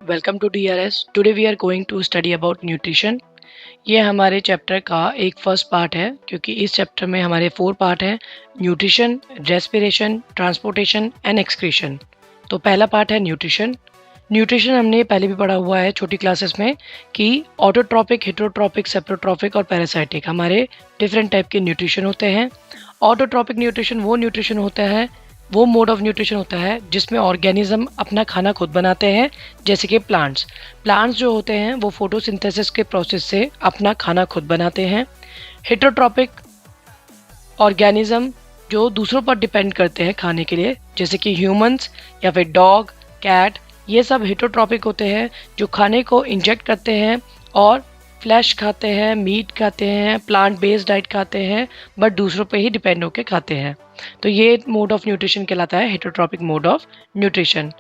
Welcome to DRS। Today we are going to study about nutrition. ये हमारे chapter का एक फर्स्ट पार्ट है, क्योंकि इस चैप्टर में हमारे 4 पार्ट हैं: nutrition, respiration, transportation and excretion. तो पहला पार्ट है न्यूट्रिशन। न्यूट्रिशन हमने पहले भी पढ़ा हुआ है छोटी क्लासेस में कि ऑटोट्रॉपिक, हेटेरोट्रॉपिक, सेप्रोट्रॉपिक और पैरासाइटिक हमारे डिफरेंट टाइप के न्यूट्रिशन होते हैं। ऑटोट्रॉपिक न्यूट्रिशन वो न्यूट्रिशन होता है, वो मोड ऑफ न्यूट्रिशन होता है जिसमें ऑर्गेनिज्म अपना खाना खुद बनाते हैं, जैसे कि प्लांट्स जो होते हैं वो फोटोसिंथेसिस के प्रोसेस से अपना खाना खुद बनाते हैं। हेटेरोट्रॉपिक ऑर्गेनिज्म जो दूसरों पर डिपेंड करते हैं खाने के लिए, जैसे कि ह्यूमंस या फिर डॉग, कैट, ये सब हेटेरोट्रॉपिक होते हैं जो खाने को इंजेक्ट करते हैं और फ्लैश खाते हैं, मीट खाते हैं, प्लांट बेस्ड डाइट खाते हैं, बट दूसरों पे ही डिपेंड होकर खाते हैं। तो ये मोड ऑफ न्यूट्रिशन कहलाता है heterotrophic mode of nutrition.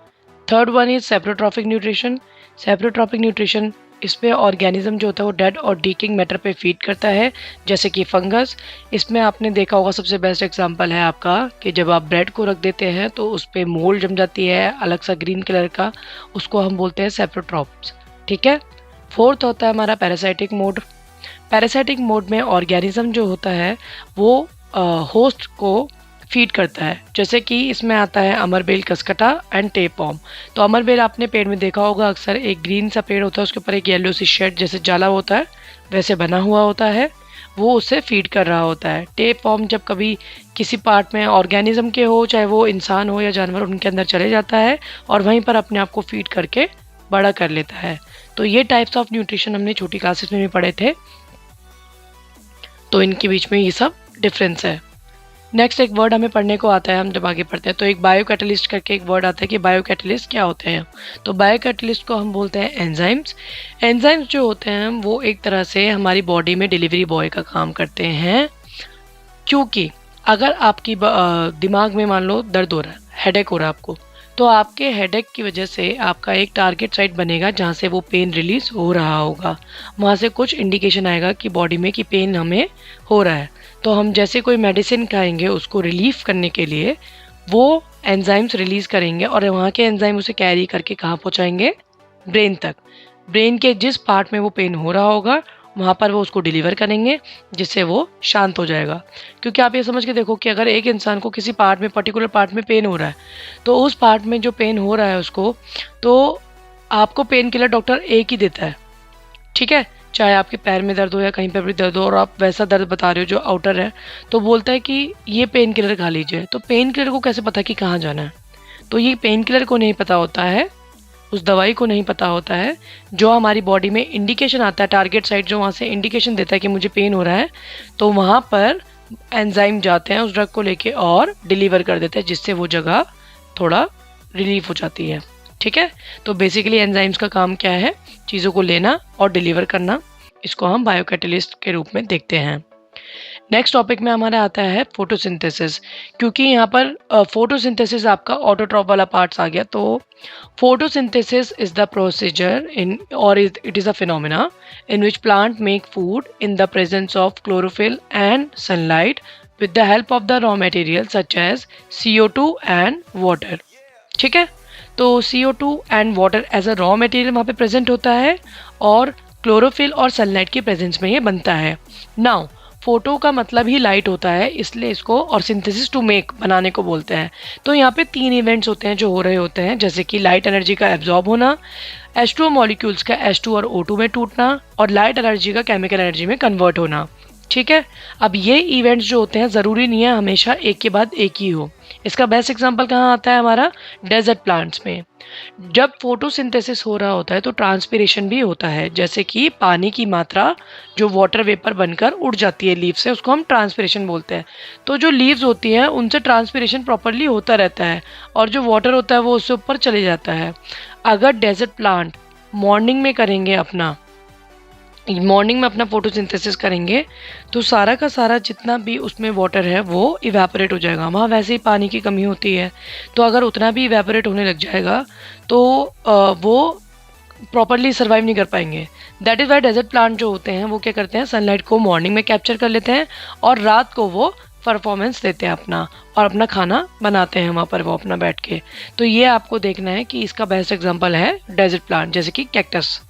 Third one is saprotrophic nutrition. Saprotrophic nutrition, इसमें ऑर्गेनिज्म जो होता है वो डेड और डीकिंग मैटर पे फीड करता है, जैसे कि फंगस। इसमें आपने देखा होगा, सबसे बेस्ट एग्जांपल है आपका कि जब आप ब्रेड को रख देते हैं तो उस पर मोल्ड जम जाती है अलग सा ग्रीन कलर का, उसको हम बोलते हैं सेप्रोट्रॉप्स। ठीक है। फोर्थ होता है हमारा पैरासाइटिक मोड। पैरासाइटिक मोड में ऑर्गेनिज्म जो होता है वो होस्ट को फीड करता है, जैसे कि इसमें आता है अमरबेल, कसकटा एंड टेपॉम। तो अमरबेल आपने पेड़ में देखा होगा, अक्सर एक ग्रीन सा पेड़ होता है, उसके ऊपर एक येलो सी शेड जैसे जाला होता है वैसे बना हुआ होता है, वो उससे फीड कर रहा होता है। टेपॉम जब कभी किसी पार्ट में ऑर्गेनिज्म के हो, चाहे वो इंसान हो या जानवर, उनके अंदर चले जाता है और वहीं पर अपने आप को फीड करके बड़ा कर लेता है। तो ये टाइप्स ऑफ न्यूट्रिशन हमने छोटी क्लासेस में भी पढ़े थे, तो इनके बीच में ये सब डिफरेंस है। नेक्स्ट एक वर्ड हमें पढ़ने को आता है, हम जब आगे पढ़ते हैं तो एक बायो कैटलिस्ट करके एक वर्ड आता है कि बायो कैटलिस्ट क्या होते हैं। तो बायो कैटलिस्ट को हम बोलते हैं एंजाइम्स। एंजाइम्स जो होते हैं वो एक तरह से हमारी बॉडी में डिलीवरी बॉय का काम करते हैं, क्योंकि अगर आपकी दिमाग में मान लो दर्द हो रहा है, हेडेक हो रहा है आपको, तो आपके हेडेक की वजह से आपका एक टारगेट साइट बनेगा जहाँ से वो पेन रिलीज हो रहा होगा। वहाँ से कुछ इंडिकेशन आएगा कि बॉडी में कि पेन हमें हो रहा है। तो हम जैसे कोई मेडिसिन खाएंगे उसको रिलीफ करने के लिए वो एंजाइम्स रिलीज करेंगे और वहाँ के एंजाइम उसे कैरी करके कहाँ पहुँचाएंगे? ब्रेन तक। ब्रेन के जिस पार्ट में वो पेन हो रहा होगा वहाँ पर वो उसको डिलीवर करेंगे, जिससे वो शांत हो जाएगा। क्योंकि आप ये समझ के देखो कि अगर एक इंसान को किसी पार्ट में, पर्टिकुलर पार्ट में पेन हो रहा है, तो उस पार्ट में जो पेन हो रहा है उसको, तो आपको पेन किलर डॉक्टर एक ही देता है। ठीक है। चाहे आपके पैर में दर्द हो या कहीं पर भी दर्द हो और आप वैसा दर्द बता रहे हो जो आउटर है, तो बोलता है कि ये पेन किलर खा लीजिए। तो पेन किलर को कैसे पता कि कहाँ जाना है? तो ये पेन किलर को नहीं पता होता है, उस दवाई को नहीं पता होता है। जो हमारी बॉडी में इंडिकेशन आता है, टारगेट साइट जो वहाँ से इंडिकेशन देता है कि मुझे पेन हो रहा है, तो वहाँ पर एंजाइम जाते हैं उस ड्रग को लेके और डिलीवर कर देते हैं, जिससे वो जगह थोड़ा रिलीफ हो जाती है। ठीक है। तो बेसिकली एंजाइम्स का काम क्या है? चीज़ों को लेना और डिलीवर करना। इसको हम बायोकैटलिस्ट के रूप में देखते हैं। नेक्स्ट टॉपिक में हमारा आता है फोटोसिंथेसिस। क्योंकि यहाँ पर फोटोसिंथेसिस आपका ऑटोट्रॉप वाला पार्ट्स आ गया, तो photosynthesis is the procedure in और it is a phenomena in which plant make food in the presence of chlorophyll and sunlight with the help of the raw material such as CO2 and water. ठीक है। तो CO2 and water as a raw material वहाँ पे present होता है और chlorophyll और sunlight की प्रेजेंस में ये बनता है। नाउ फोटो का मतलब ही लाइट होता है, इसलिए इसको और सिंथेसिस टू मेक, बनाने को बोलते हैं। तो यहाँ पे 3 इवेंट्स होते हैं जो हो रहे होते हैं, जैसे कि लाइट एनर्जी का एब्जॉर्ब होना, H2O मॉलिक्यूल्स का H2 और O2 में टूटना और लाइट एनर्जी का केमिकल एनर्जी में कन्वर्ट होना। ठीक है। अब ये इवेंट्स जो होते हैं ज़रूरी नहीं है हमेशा एक के बाद एक ही हो। इसका बेस्ट एग्जांपल कहाँ आता है? हमारा डेजर्ट प्लांट्स में। जब फोटोसिंथेसिस हो रहा होता है तो ट्रांसपिरेशन भी होता है, जैसे कि पानी की मात्रा जो वाटर वेपर बनकर उड़ जाती है लीव से, उसको हम ट्रांसपिरेशन बोलते हैं। तो जो लीव्स होती हैं उनसे ट्रांसपिरेशन प्रॉपरली होता रहता है और जो वाटर होता है वो उससे ऊपर चले जाता है। अगर डेजर्ट प्लांट मॉर्निंग में अपना फोटोसिंथेसिस करेंगे तो सारा का सारा जितना भी उसमें वाटर है वो इवेपोरेट हो जाएगा। वहाँ वैसे ही पानी की कमी होती है, तो अगर उतना भी इवेपोरेट होने लग जाएगा तो वो प्रॉपरली सर्वाइव नहीं कर पाएंगे। That is why desert plant जो होते हैं वो क्या करते हैं, सनलाइट को मॉर्निंग में कैप्चर कर लेते हैं और रात को वो परफॉर्मेंस देते हैं अपना और अपना खाना बनाते हैं वहाँ पर वो अपना बैठ के। तो ये आपको देखना है कि इसका बेस्ट एग्जांपल है डेजर्ट प्लांट, जैसे कि कैक्टस।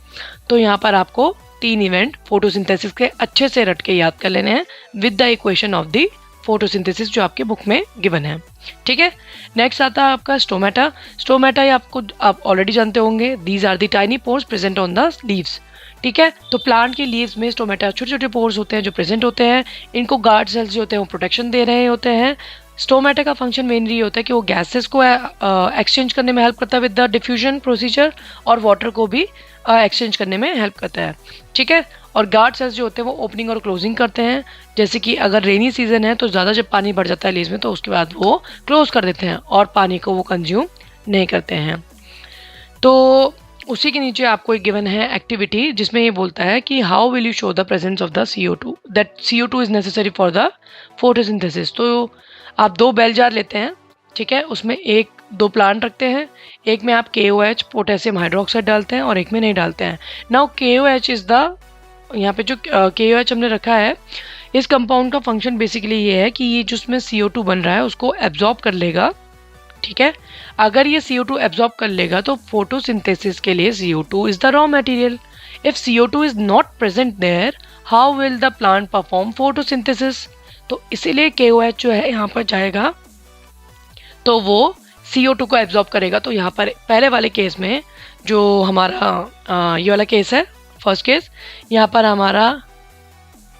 तो यहाँ पर आपको 3 इवेंट फोटोसिंथेसिस के अच्छे से रट के याद कर लेने हैं with the equation of the photosynthesis जो आपके बुक में गिवन है। ठीक है, नेक्स्ट आता है आपका स्टोमेटा। स्टोमेटा ये आप ऑलरेडी जानते होंगे, these are the tiny pores present on the leaves. ठीक है, तो प्लांट के लीव्स में स्टोमेटा छोटे छोटे पोर्स होते हैं जो प्रेजेंट होते हैं। इनको गार्ड सेल्स जो होते हैं वो प्रोटेक्शन दे रहे होते हैं। स्टोमेटा का फंक्शन मेनली ये होता है कि वो गैसेस को एक्सचेंज करने में हेल्प करता है विद द डिफ्यूजन प्रोसीजर, और वाटर को भी एक्सचेंज करने में हेल्प करता है। ठीक है, और गार्ड सेल्स जो होते हैं वो ओपनिंग और क्लोजिंग करते हैं। जैसे कि अगर रेनी सीजन है तो ज़्यादा जब पानी भर जाता है लीव्स में तो उसके बाद वो क्लोज कर देते हैं और पानी को वो कंज्यूम नहीं करते हैं। तो उसी के नीचे आपको एक गिवन है एक्टिविटी, जिसमें ये बोलता है कि how will you show the presence of the CO2 that CO2 is necessary for the photosynthesis. तो आप 2 बेल जार लेते हैं, ठीक है, उसमें 2 प्लांट रखते हैं, एक में आप KOH पोटेशियम हाइड्रोक्साइड डालते हैं और एक में नहीं डालते हैं। नाउ KOH इज द, यहाँ पे जो KOH हमने रखा है, इस कंपाउंड का फंक्शन बेसिकली ये है कि ये जो उसमें CO2 बन रहा है उसको एब्जॉर्ब कर लेगा। ठीक है, अगर ये CO2 एब्जॉर्ब कर लेगा तो फोटोसिंथेसिस के लिए CO2 is the raw material. If CO2 is not present there, how will the plant perform photosynthesis. तो इसीलिए KOH जो है यहाँ पर जाएगा तो वो CO2 को एब्जॉर्ब करेगा। तो यहाँ पर पहले वाले केस में जो हमारा ये वाला केस है, फर्स्ट केस, यहाँ पर हमारा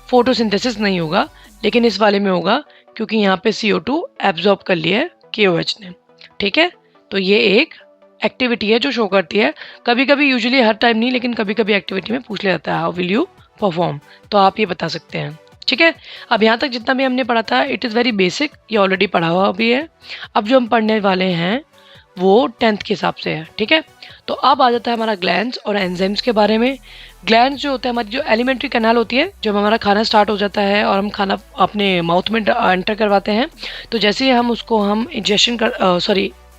फोटोसिंथेसिस नहीं होगा, लेकिन इस वाले में होगा क्योंकि यहाँ पे CO2 एब्जॉर्ब कर लिया है KOH ने। ठीक है, तो ये एक एक्टिविटी है जो शो करती है, कभी कभी, यूजुअली हर टाइम नहीं, लेकिन कभी कभी एक्टिविटी में पूछ लिया जाता है हाउ विल यू परफॉर्म, तो आप ये बता सकते हैं। ठीक है, अब यहाँ तक जितना भी हमने पढ़ा था इट इज़ वेरी बेसिक, ये ऑलरेडी पढ़ा हुआ भी है। अब जो हम पढ़ने वाले हैं वो 10th के हिसाब से है। ठीक है, तो अब आ जाता है हमारा ग्लैंड्स और एंजाइम्स के बारे में। ग्लैंड्स जो होता है, हमारी जो एलिमेंट्री कैनाल होती है, जब हमारा खाना स्टार्ट हो जाता है और हम खाना अपने माउथ में एंटर करवाते हैं, तो जैसे ही हम उसको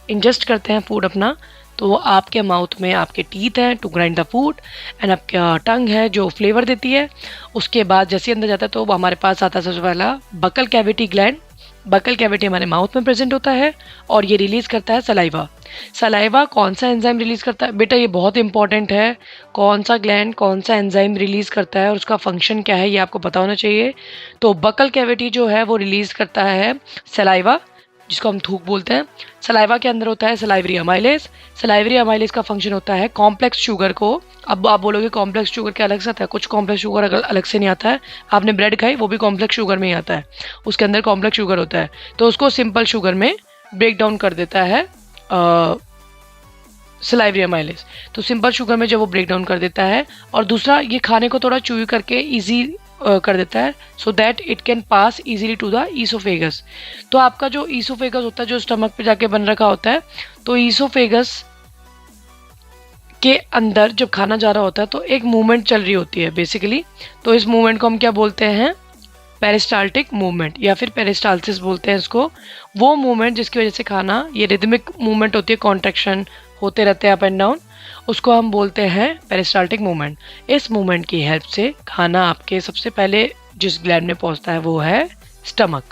इंजेस्ट करते हैं फूड अपना, तो वो आपके माउथ में आपके टीथ हैं to grind the food, and आपका टंग है जो फ्लेवर देती है। उसके बाद जैसे अंदर जाता है तो हमारे पास आता है सबसे पहला buccal cavity gland. Buccal cavity हमारे माउथ में प्रेजेंट होता है और ये रिलीज करता है सलाइवा। सलाइवा कौन सा एंजाइम रिलीज करता है बेटा, ये बहुत इंपॉर्टेंट है, कौन सा ग्लैंड कौन सा एंजाइम रिलीज करता है और उसका फंक्शन क्या है ये आपको पता होना चाहिए। तो बकल कैविटी जो है वो रिलीज करता है सलाइवा, जिसको हम थूक बोलते हैं। सलाइवा के अंदर होता है सलाइवरी अमाइलेज। सलाइवरी अमाइलेज का फंक्शन होता है कॉम्प्लेक्स शुगर को, अब आप बोलोगे कॉम्प्लेक्स शुगर क्या अलग से आता है, कुछ कॉम्प्लेक्स शुगर अलग से नहीं आता है। आपने ब्रेड खाई वो भी कॉम्प्लेक्स शुगर में ही आता है, उसके अंदर कॉम्प्लेक्स शुगर होता है, तो उसको सिंपल शुगर में ब्रेक डाउन कर देता है सलाइवरी अमाइलेज। तो सिंपल शुगर में जब वो ब्रेक डाउन कर देता है, और दूसरा ये खाने को थोड़ा चूई करके ईजी कर देता है so that it can pass easily to the oesophagus. तो आपका जो ईसोफेगस होता है जो स्टमक पे जाके बन रखा होता है, तो ईसोफेगस के अंदर जब खाना जा रहा होता है तो एक मूवमेंट चल रही होती है बेसिकली। तो इस मूवमेंट को हम क्या बोलते हैं, पेरिस्टाल्टिक मूवमेंट या फिर पेरिस्टाल्सिस बोलते हैं इसको। वो मूवमेंट जिसकी वजह से खाना, ये रिदमिक मूवमेंट होती है, कॉन्ट्रैक्शन होते रहते हैं अप एंड डाउन, उसको हम बोलते हैं पेरिस्टाल्टिक मूवमेंट। इस मूवमेंट की हेल्प से खाना आपके सबसे पहले जिस ग्लैंड में पहुंचता है वो है स्टमक,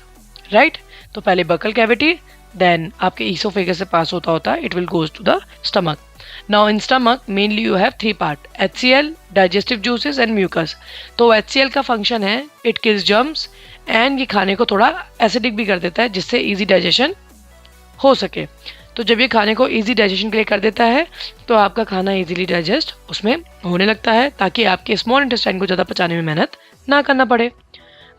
राइट। तो पहले बकल कैविटी, देन आपके ईसोफेगस से पास होता it will goes to the stomach. Now in stomach mainly you have 3 part, HCl, digestive juices and mucus. तो HCl का फंक्शन है इट किल्स जर्म्स, एंड ये खाने को थोड़ा एसिडिक भी कर देता है जिससे इजी डाइजेशन हो सके। तो जब ये खाने को इजी डाइजेशन के लिए कर देता है तो आपका खाना इजीली डाइजेस्ट उसमें होने लगता है, ताकि आपके स्मॉल इंटेस्टाइन को ज़्यादा पचाने में मेहनत ना करना पड़े।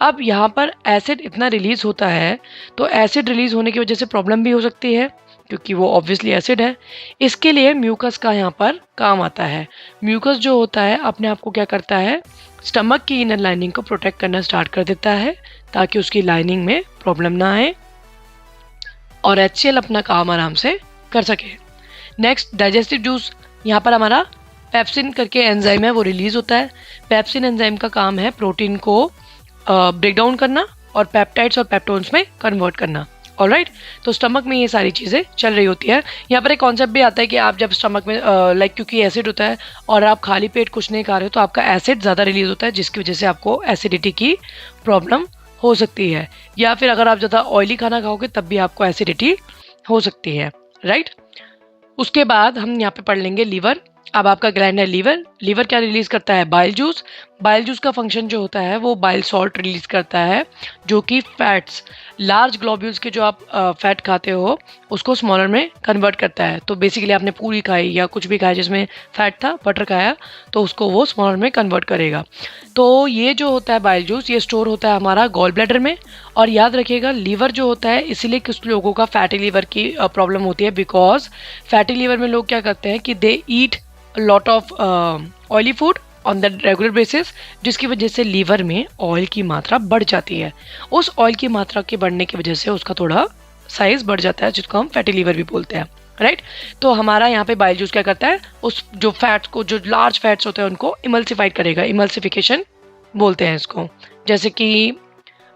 अब यहाँ पर एसिड इतना रिलीज होता है, तो एसिड रिलीज होने की वजह से प्रॉब्लम भी हो सकती है क्योंकि वो ऑब्वियसली एसिड है। इसके लिए म्यूकस का यहाँ पर काम आता है। म्यूकस जो होता है अपने आप को क्या करता है, स्टमक की इनर लाइनिंग को प्रोटेक्ट करना स्टार्ट कर देता है ताकि उसकी लाइनिंग में प्रॉब्लम ना आए और HCl अपना काम आराम से कर सके। नेक्स्ट डाइजेस्टिव जूस, यहाँ पर हमारा पेप्सिन करके एंजाइम है वो रिलीज होता है। पेप्सिन एंजाइम का काम है प्रोटीन को ब्रेक डाउन करना और पेप्टाइड्स और पेप्टोन्स में कन्वर्ट करना। ऑलराइट, तो स्टमक में ये सारी चीज़ें चल रही होती है। यहाँ पर एक कॉन्सेप्ट भी आता है कि आप जब स्टमक में क्योंकि एसिड होता है और आप खाली पेट कुछ नहीं खा रहे हो तो आपका एसिड ज़्यादा रिलीज होता है जिसकी वजह से आपको एसिडिटी की प्रॉब्लम हो सकती है, या फिर अगर आप ज़्यादा ऑयली खाना खाओगे तब भी आपको एसिडिटी हो सकती है, राइट। उसके बाद हम यहाँ पे पढ़ लेंगे लीवर। अब आपका ग्लैंड है लीवर। लीवर क्या रिलीज करता है? Bile juice. बाइल जूस का फंक्शन जो होता है वो बाइल सॉल्ट रिलीज करता है, जो कि फैट्स, लार्ज ग्लोब्यूल्स के जो आप फैट खाते हो उसको स्मॉलर में कन्वर्ट करता है। तो बेसिकली आपने पूरी खाई या कुछ भी खाया जिसमें फैट था, बटर खाया, तो उसको वो स्मॉलर में कन्वर्ट करेगा। तो ये जो होता है बाइल जूस, ये स्टोर होता है हमारा गॉल ब्लैडर में। और याद रखिएगा, लीवर जो होता है, इसीलिए कुछ लोगों का फैटी लीवर की प्रॉब्लम होती है, बिकॉज फैटी लीवर में लोग क्या करते हैं कि they eat lot of oily food on the regular basis, जिसकी वजह से लीवर में ऑयल की मात्रा बढ़ जाती है। उस ऑयल की मात्रा के बढ़ने की वजह से उसका थोड़ा साइज बढ़ जाता है, जिसको हम फैटी लीवर भी बोलते हैं, राइट। तो हमारा यहाँ पे बाइल जूस क्या करता है, उस जो फैट्स को, जो लार्ज फैट्स होते हैं उनको इमल्सिफाइड करेगा। इमल्सिफिकेशन बोलते हैं इसको। जैसे कि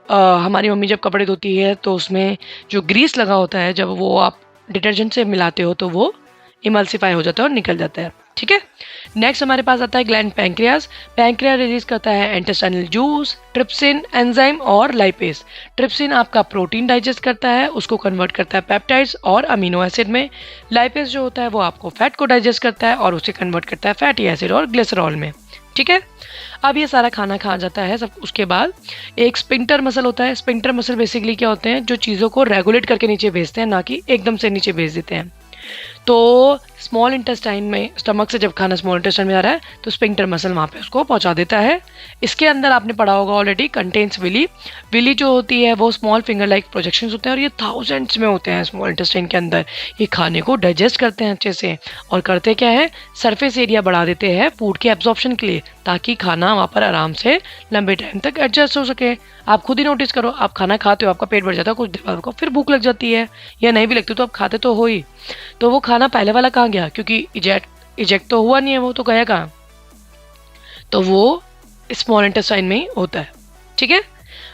हमारी मम्मी जब कपड़े धोती है तो उसमें जो ग्रीस लगा होता है, जब वो आप डिटर्जेंट से मिलाते हो तो वो इमल्सिफाई हो जाता है और निकल जाता है, ठीक है। नेक्स्ट हमारे पास आता है ग्लैंड पैंक्रियाज। पैंक्रियाज रिलीज करता है इंटेस्टाइनल जूस, ट्रिप्सिन, एंजाइम और लाइपेज। ट्रिप्सिन आपका प्रोटीन डाइजेस्ट करता है, उसको कन्वर्ट करता है पेप्टाइड्स और अमीनो एसिड में। लाइपेज जो होता है वो आपको फैट को डाइजेस्ट करता है और उसे कन्वर्ट करता है फैटी एसिड और ग्लिसरॉल में, ठीक है। अब ये सारा खाना खा जाता है सब, उसके बाद एक स्पिंक्टर मसल होता है। स्पिंक्टर मसल बेसिकली क्या होते हैं, जो चीज़ों को रेगुलेट करके नीचे भेजते हैं, ना कि एकदम से नीचे भेज देते हैं। तो स्मॉल इंटेस्टाइन में, स्टमक से जब खाना स्मॉल इंटेस्टाइन में आ रहा है तो स्पिंक्टर मसल वहाँ पे उसको पहुँचा देता है। इसके अंदर आपने पढ़ा होगा ऑलरेडी, कंटेन्स विली। विली जो होती है वो स्मॉल फिंगर लाइक प्रोजेक्शंस होते हैं, और ये थाउजेंड्स में होते हैं स्मॉल इंटेस्टाइन के अंदर। ये खाने को डाइजेस्ट करते हैं अच्छे से, और करते क्या है, सरफेस एरिया बढ़ा देते हैं फूड के एब्जॉर्प्शन के लिए, ताकि खाना वहाँ पर आराम से लंबे टाइम तक एडजस्ट हो सके। आप खुद ही नोटिस करो, आप खाना खाते हो, आपका पेट भर जाता है, कुछ देर बाद को फिर भूख लग जाती है, या नहीं भी लगती तो आप खाते तो हो ही। तो वो खाना पहले वाला कहाँ गया, क्योंकि इजेक्ट तो हुआ नहीं है, वो तो गया कहाँ, तो वो स्मॉल इंटेस्टाइन में ही होता है, ठीक है।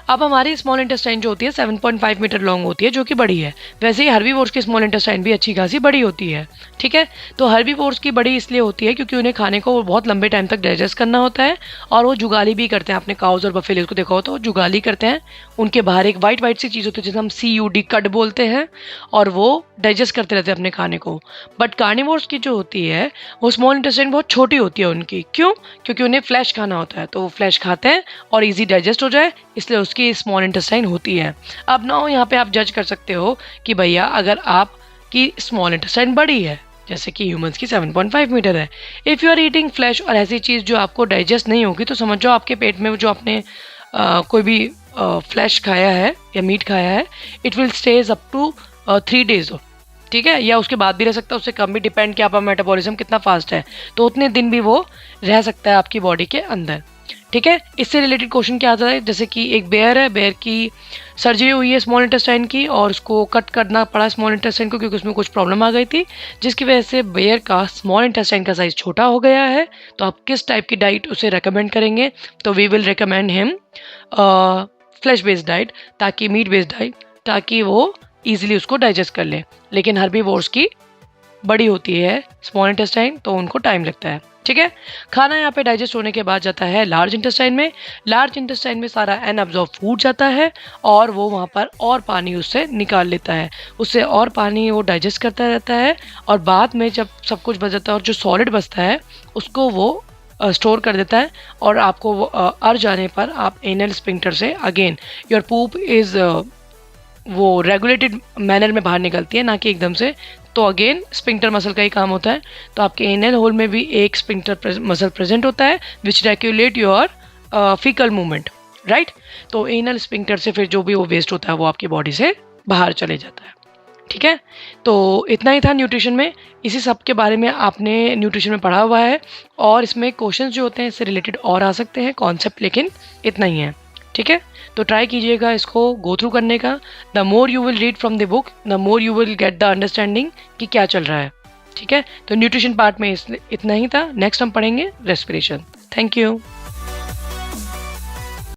अब हमारी स्मॉल इंटेस्टाइन जो होती है 7.5 मीटर लॉन्ग होती है, जो कि बड़ी है। वैसे ही हर्बीवोर्स की स्मॉल इंटेस्टाइन भी अच्छी खासी बड़ी होती है, ठीक है। तो हर्बीवोर्स की बड़ी इसलिए होती है क्योंकि उन्हें खाने को बहुत लंबे टाइम तक डाइजेस्ट करना होता है, और वो जुगाली भी करते हैं। आपने काउज और बफेलोज को देखा हो तो जुगाली करते हैं। उनके बाहर एक वाइट वाइट सी चीज़ होती है जिसे हम CUD कट बोलते हैं, और वो डाइजेस्ट करते रहते हैं अपने खाने को। बट कार्निवोर्स की जो होती है वो स्मॉल इंटेस्टाइन बहुत छोटी होती है उनकी। क्यों? क्योंकि उन्हें फ्लैश खाना होता है, तो वो फ्लैश खाते हैं और ईजी डाइजेस्ट हो जाए, इसलिए उसकी स्मॉल इंटेस्टाइन होती है। अब ना यहाँ पे आप जज कर सकते हो कि भैया अगर आपकी स्मॉल इंटेस्टाइन बड़ी है, जैसे कि ह्यूमंस की 7.5 मीटर है, if you are eating flesh और ऐसी चीज़ जो आपको डाइजेस्ट नहीं होगी, तो समझ जाओ आपके पेट में जो आपने कोई भी फ्लैश खाया है या मीट खाया है, it will stays up to 3 days, ठीक है, या उसके बाद भी रह सकता है, उससे कम भी, डिपेंड कि आपका मेटाबॉलिज्म कितना फास्ट है, तो उतने दिन भी वो रह सकता है आपकी बॉडी के अंदर, ठीक है। इससे रिलेटेड क्वेश्चन क्या आता है, जैसे कि एक बेयर है, बेयर की सर्जरी हुई है स्मॉल इंटेस्टाइन की, और उसको कट करना पड़ा स्मॉल इंटेस्टाइन को, क्योंकि उसमें कुछ प्रॉब्लम आ गई थी, जिसकी वजह से बेयर का स्मॉल इंटेस्टाइन का साइज छोटा हो गया है। तो आप किस टाइप की डाइट उसे रेकमेंड करेंगे, तो we will recommend him flesh based diet, ताकि मीट बेस्ड डाइट, ताकि वो ईजिली उसको डाइजेस्ट कर ले। लेकिन हर्बीवोर्स की बड़ी होती है स्मॉल इंटेस्टाइन, तो उनको टाइम लगता है, ठीक है। खाना यहाँ पे डाइजेस्ट होने के बाद जाता है लार्ज इंटेस्टाइन में। लार्ज इंटेस्टाइन में सारा अनअब्जॉर्ब फूड जाता है, और वो वहाँ पर और पानी उससे निकाल लेता है, उससे और पानी वो डाइजेस्ट करता रहता है, और बाद में जब सब कुछ बच जाता है और जो सॉलिड बचता है उसको वो स्टोर कर देता है, और आपको वो अर जाने पर आप एनल स्पिंक्टर से अगेन योर पूप इज़ वो रेगुलेटेड मैनर में बाहर निकलती है, ना कि एकदम से। तो अगेन स्पिंक्टर मसल का ही काम होता है। तो आपके एनल होल में भी एक स्पिंक्टर मसल प्रेजेंट होता है विच regulate your faecal movement, right. तो एनल स्पिंक्टर से फिर जो भी वो वेस्ट होता है वो आपकी बॉडी से बाहर चले जाता है, ठीक है। तो इतना ही था न्यूट्रिशन में। इसी सब के बारे में आपने न्यूट्रिशन में पढ़ा हुआ है, और इसमें क्वेश्चंस जो होते हैं इससे रिलेटेड और आ सकते हैं कॉन्सेप्ट, लेकिन इतना ही है, ठीक है। तो ट्राई कीजिएगा इसको गो थ्रू करने का। The more you will read from the book, the more you will get the understanding कि क्या चल रहा है, ठीक है। तो न्यूट्रिशन पार्ट में इतना ही था। नेक्स्ट हम पढ़ेंगे रेस्पिरेशन। Thank you.